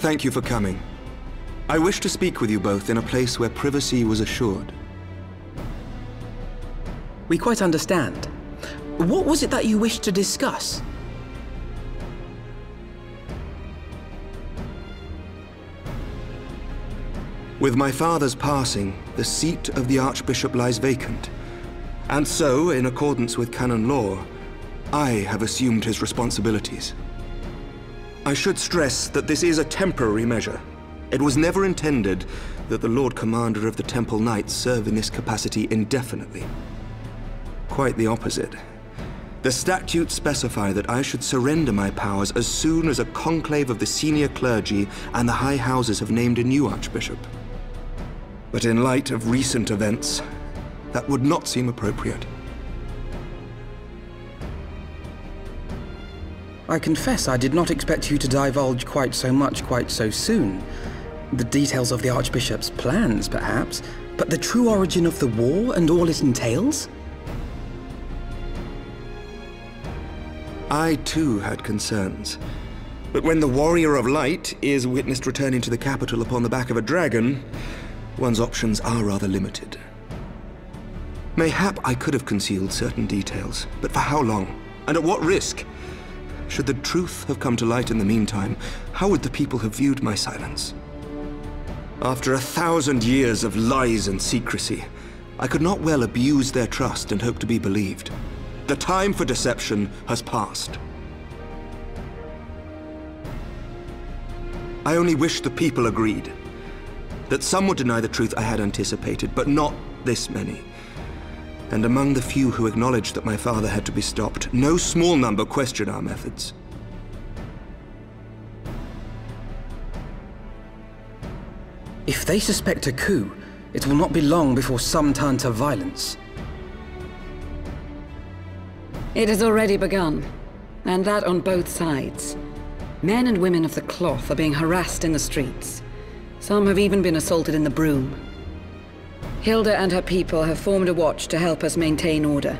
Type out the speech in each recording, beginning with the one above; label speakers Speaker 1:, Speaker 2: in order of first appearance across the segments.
Speaker 1: Thank you for coming. I wish to speak with you both in a place where privacy was assured.
Speaker 2: We quite understand. What was it that you wished to discuss?
Speaker 1: With my father's passing, the seat of the Archbishop lies vacant. And so, in accordance with canon law, I have assumed his responsibilities. I should stress that this is a temporary measure. It was never intended that the Lord Commander of the Temple Knights serve in this capacity indefinitely. Quite the opposite. The statutes specify that I should surrender my powers as soon as a conclave of the senior clergy and the high houses have named a new archbishop. But in light of recent events, that would not seem appropriate.
Speaker 2: I confess I did not expect you to divulge quite so much quite so soon. The details of the Archbishop's plans, perhaps, but the true origin of the war and all it entails?
Speaker 1: I too had concerns. But when the Warrior of Light is witnessed returning to the capital upon the back of a dragon, one's options are rather limited. Mayhap I could have concealed certain details, but for how long? And at what risk? Should the truth have come to light in the meantime, how would the people have viewed my silence? After 1,000 years of lies and secrecy, I could not well abuse their trust and hope to be believed. The time for deception has passed. I only wish the people agreed. That some would deny the truth I had anticipated, but not this many. And among the few who acknowledged that my father had to be stopped, no small number questioned our methods.
Speaker 2: If they suspect a coup, it will not be long before some turn to violence.
Speaker 3: It has already begun, and that on both sides. Men and women of the cloth are being harassed in the streets. Some have even been assaulted in the Broom. Hilda and her people have formed a watch to help us maintain order,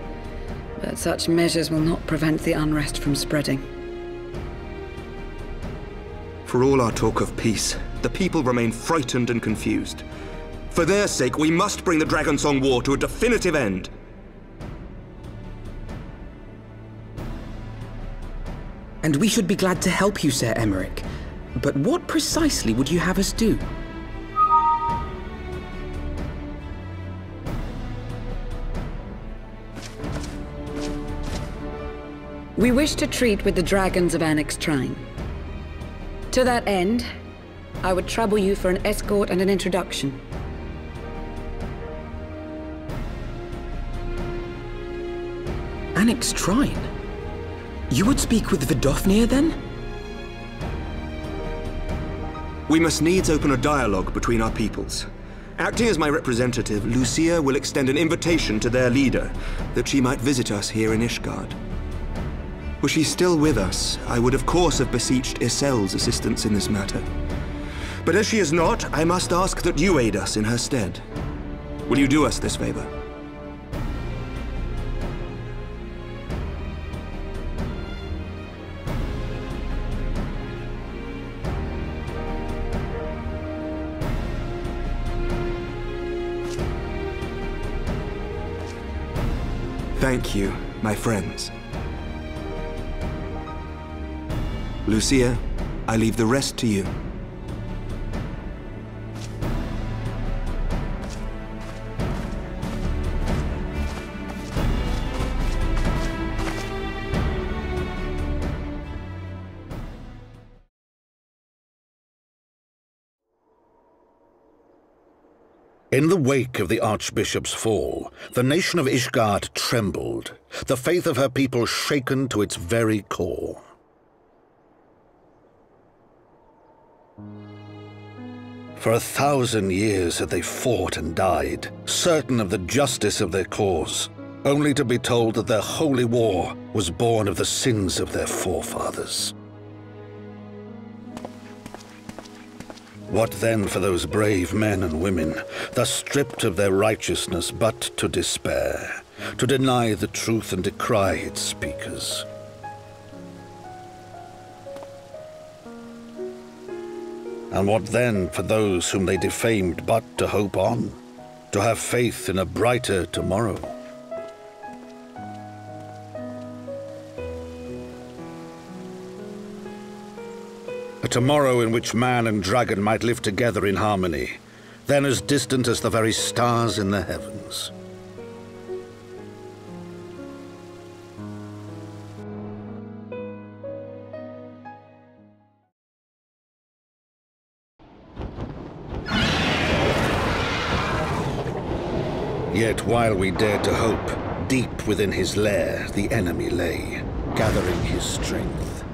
Speaker 3: but such measures will not prevent the unrest from spreading.
Speaker 1: For all our talk of peace, the people remain frightened and confused. For their sake, we must bring the Dragonsong War to a definitive end.
Speaker 2: And we should be glad to help you, Sir Emmerich. But what precisely would you have us do?
Speaker 3: We wish to treat with the dragons of XIV. To that end, I would trouble you for an escort and an introduction.
Speaker 2: XIV? You would speak with Vidofnir, then?
Speaker 1: We must needs open a dialogue between our peoples. Acting as my representative, Lucia will extend an invitation to their leader, that she might visit us here in Ishgard. Were she still with us, I would of course have beseeched Isel's assistance in this matter. But as she is not, I must ask that you aid us in her stead. Will you do us this favor? Thank you, my friends. Lucia, I leave the rest to you.
Speaker 4: In the wake of the Archbishop's fall, the nation of Ishgard trembled, the faith of her people shaken to its very core. For 1,000 years had they fought and died, certain of the justice of their cause, only to be told that their holy war was born of the sins of their forefathers. What then for those brave men and women, thus stripped of their righteousness but to despair, to deny the truth and decry its speakers? And what then for those whom they defamed but to hope on, to have faith in a brighter tomorrow? A tomorrow in which man and dragon might live together in harmony, then as distant as the very stars in the heavens. Yet while we dared to hope, deep within his lair the enemy lay, gathering his strength.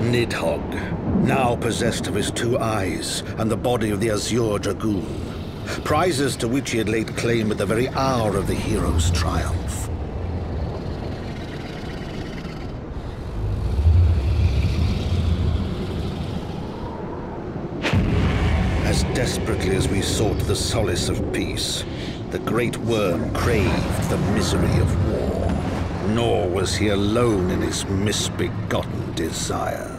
Speaker 4: Nidhogg, now possessed of his 2 eyes and the body of the Azure Dragoon, prizes to which he had laid claim at the very hour of the hero's triumph. As desperately as we sought the solace of peace, the great worm craved the misery of war. Nor was he alone in his misbegotten desire.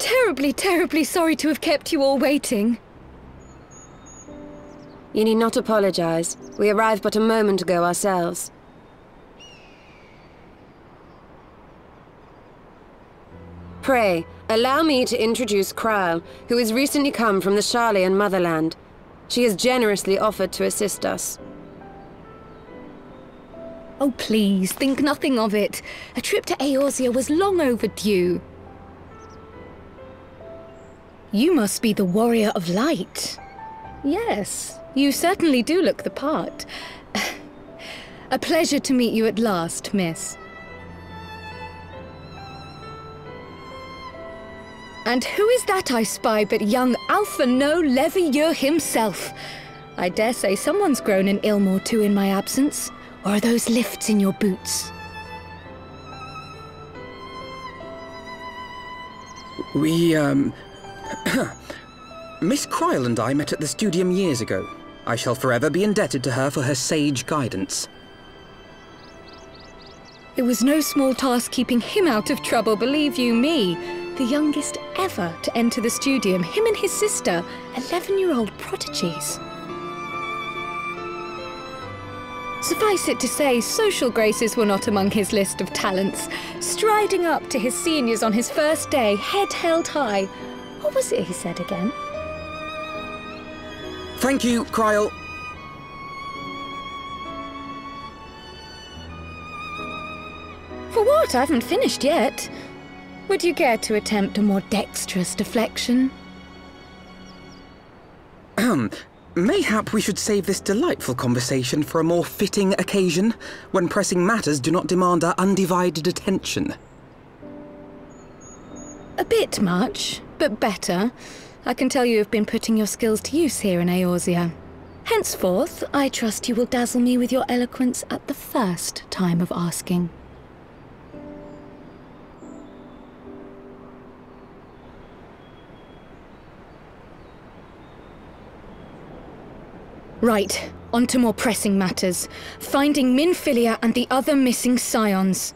Speaker 5: terribly, terribly sorry to have kept you all waiting.
Speaker 6: You need not apologize. We arrived but a moment ago ourselves. Pray, allow me to introduce Kryle, who has recently come from the Sharlayan motherland. She has generously offered to assist us.
Speaker 5: Oh, please, think nothing of it. A trip to Eorzea was long overdue. You must be the Warrior of Light. Yes, you certainly do look the part. A pleasure to meet you at last, miss. And who is that I spy but young Alpha No Levieur himself? I dare say someone's grown an ilm or two in my absence. Or are those lifts in your boots?
Speaker 2: We, Miss Kryle and I met at the studium years ago. I shall forever be indebted to her for her sage guidance.
Speaker 5: It was no small task keeping him out of trouble, believe you me. The youngest ever to enter the studium, him and his sister, 11-year-old prodigies. Suffice it to say, social graces were not among his list of talents. Striding up to his seniors on his first day, head held high. What was it he said again?
Speaker 2: Thank you, Kryle.
Speaker 5: For what? I haven't finished yet. Would you care to attempt a more dexterous deflection?
Speaker 2: Mayhap we should save this delightful conversation for a more fitting occasion, when pressing matters do not demand our undivided attention.
Speaker 5: A bit much, but better. I can tell you have been putting your skills to use here in Eorzea. Henceforth, I trust you will dazzle me with your eloquence at the first time of asking. Right, on to more pressing matters. Finding Minfilia and the other missing scions.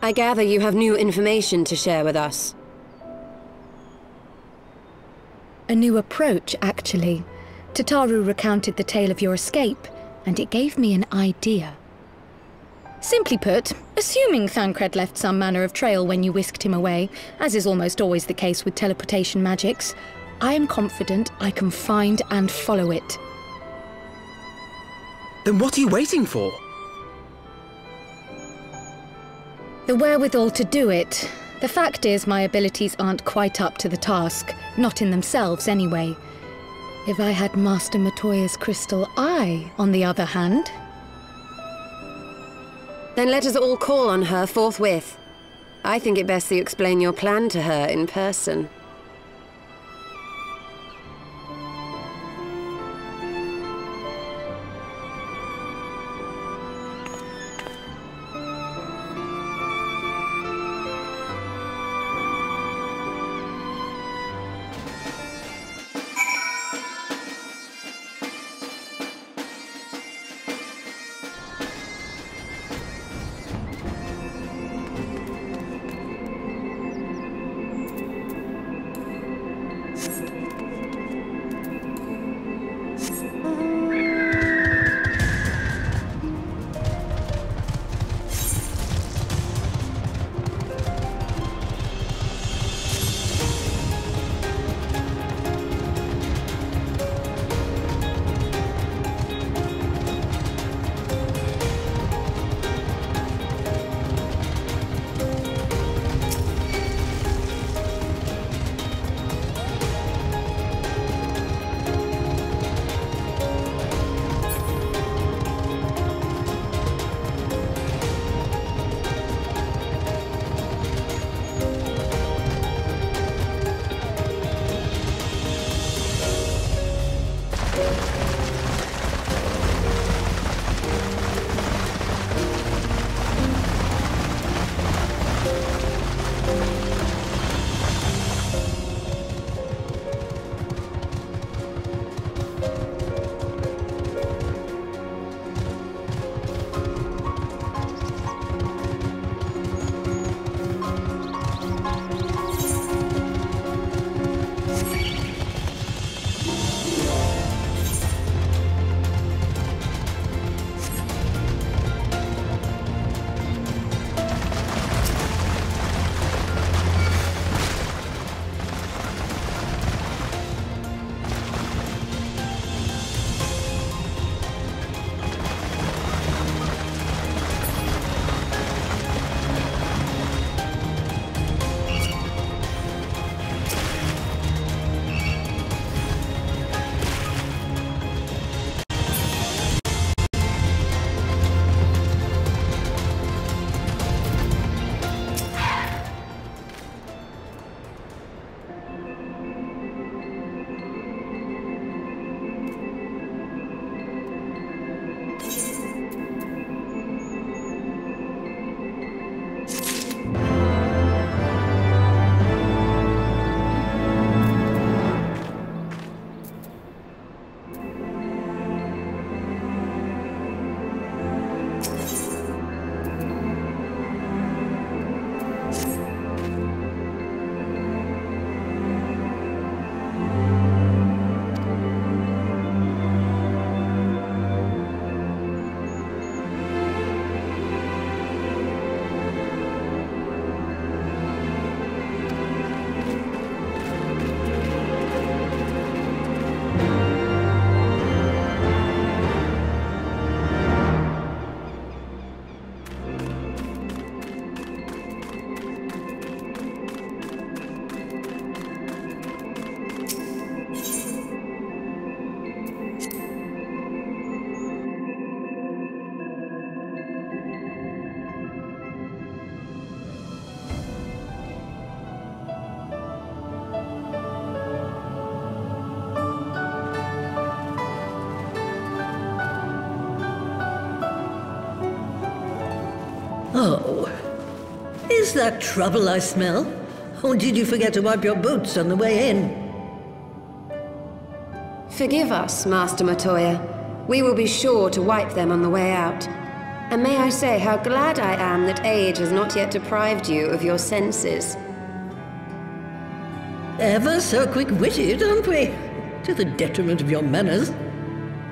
Speaker 6: I gather you have new information to share with us.
Speaker 5: A new approach, actually. Tataru recounted the tale of your escape, and it gave me an idea. Simply put, assuming Thancred left some manner of trail when you whisked him away, as is almost always the case with teleportation magics, I am confident I can find and follow it.
Speaker 2: Then what are you waiting for?
Speaker 5: The wherewithal to do it. The fact is, my abilities aren't quite up to the task. Not in themselves, anyway. If I had Master Matoya's crystal eye, on the other hand...
Speaker 6: Then let us all call on her forthwith. I think it best that you explain your plan to her in person.
Speaker 7: Oh. Is that trouble I smell? Or did you forget to wipe your boots on the way in?
Speaker 6: Forgive us, Master Matoya. We will be sure to wipe them on the way out. And may I say how glad I am that age has not yet deprived you of your senses.
Speaker 7: Ever so quick-witted, aren't we? To the detriment of your manners.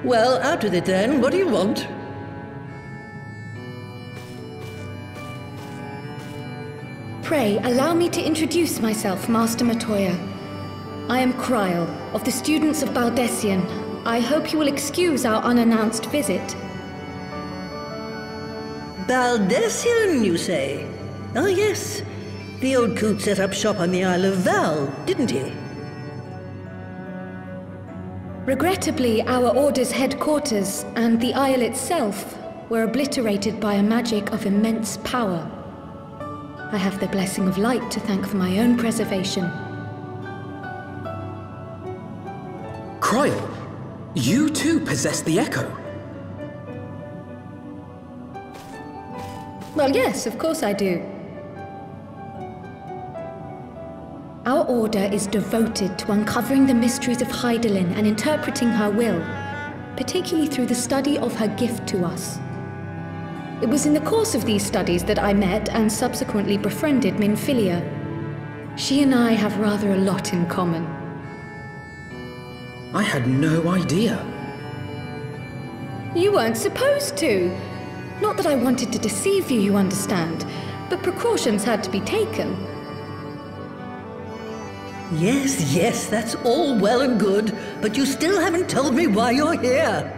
Speaker 7: Well, out with it then. What do you want?
Speaker 5: Pray, allow me to introduce myself, Master Matoya. I am Kryle, of the students of Baldessian. I hope you will excuse our unannounced visit.
Speaker 7: Baldessian, you say? Ah, yes. The old coot set up shop on the Isle of Val, didn't he?
Speaker 5: Regrettably, our Order's headquarters and the Isle itself were obliterated by a magic of immense power. I have the blessing of light to thank for my own preservation.
Speaker 2: Kryle, you too possess the Echo.
Speaker 5: Well, yes, of course I do. Our Order is devoted to uncovering the mysteries of Hydaelyn and interpreting her will, particularly through the study of her gift to us. It was in the course of these studies that I met and subsequently befriended Minfilia. She and I have rather a lot in common.
Speaker 2: I had no idea.
Speaker 5: You weren't supposed to. Not that I wanted to deceive you, you understand, but precautions had to be taken.
Speaker 7: Yes, yes, that's all well and good, but you still haven't told me why you're here.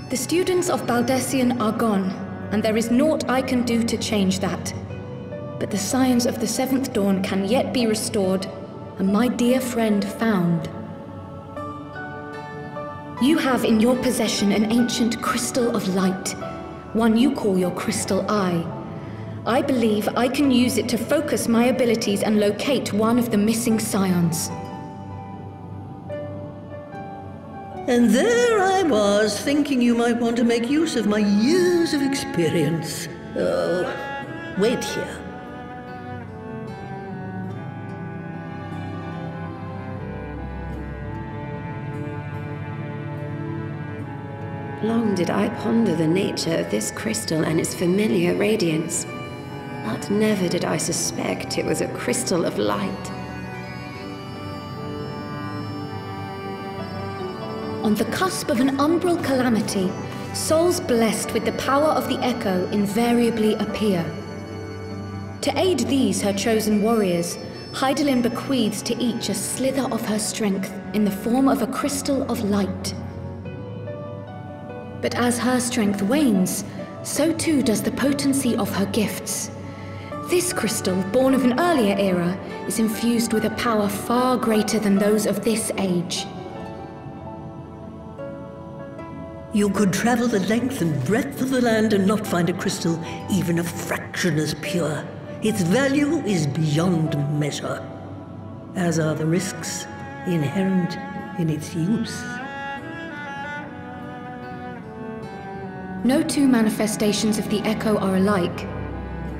Speaker 5: The students of Baldessian are gone, and there is naught I can do to change that. But the scions of the Seventh Dawn can yet be restored, and my dear friend found. You have in your possession an ancient crystal of light, one you call your crystal eye. I believe I can use it to focus my abilities and locate one of the missing scions.
Speaker 7: And there I was, thinking you might want to make use of my years of experience. Oh, wait here.
Speaker 6: Long did I ponder the nature of this crystal and its familiar radiance, but never did I suspect it was a crystal of light.
Speaker 5: On the cusp of an umbral calamity, souls blessed with the power of the Echo invariably appear. To aid these, her chosen warriors, Hydaelyn bequeaths to each a slither of her strength in the form of a crystal of light. But as her strength wanes, so too does the potency of her gifts. This crystal, born of an earlier era, is infused with a power far greater than those of this age.
Speaker 7: You could travel the length and breadth of the land and not find a crystal even a fraction as pure. Its value is beyond measure, as are the risks inherent in its use.
Speaker 5: No two manifestations of the Echo are alike.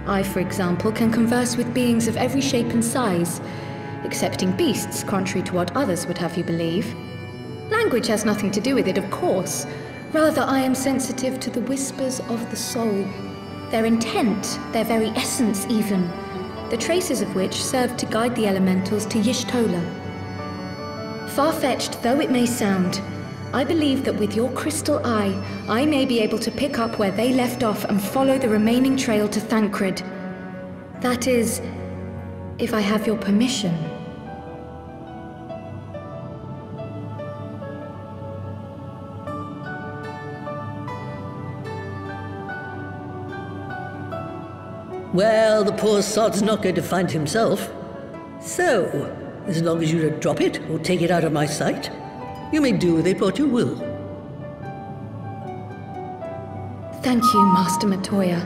Speaker 5: I, for example, can converse with beings of every shape and size, excepting beasts, contrary to what others would have you believe. Language has nothing to do with it, of course. Rather, I am sensitive to the whispers of the soul. Their intent, their very essence even, the traces of which serve to guide the elementals to Y'shtola. Far-fetched though it may sound, I believe that with your crystal eye, I may be able to pick up where they left off and follow the remaining trail to Thancred. That is, if I have your permission.
Speaker 7: Well, the poor sod's not going to find himself. So, as long as you don't drop it or take it out of my sight, you may do with it what you will.
Speaker 5: Thank you, Master Matoya.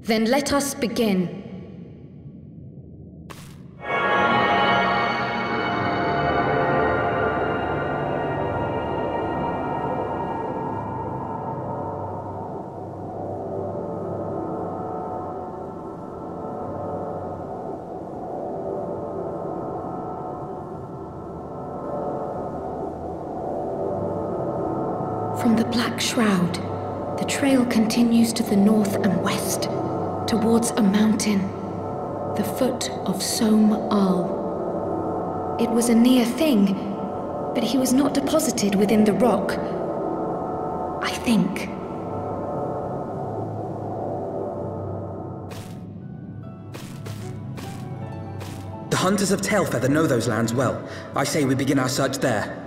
Speaker 5: Then let us begin. From the Black Shroud, the trail continues to the north and west, towards a mountain, the foot of Som Al. It was a near thing, but he was not deposited within the rock. I think.
Speaker 2: The hunters of Tailfeather know those lands well. I say we begin our search there.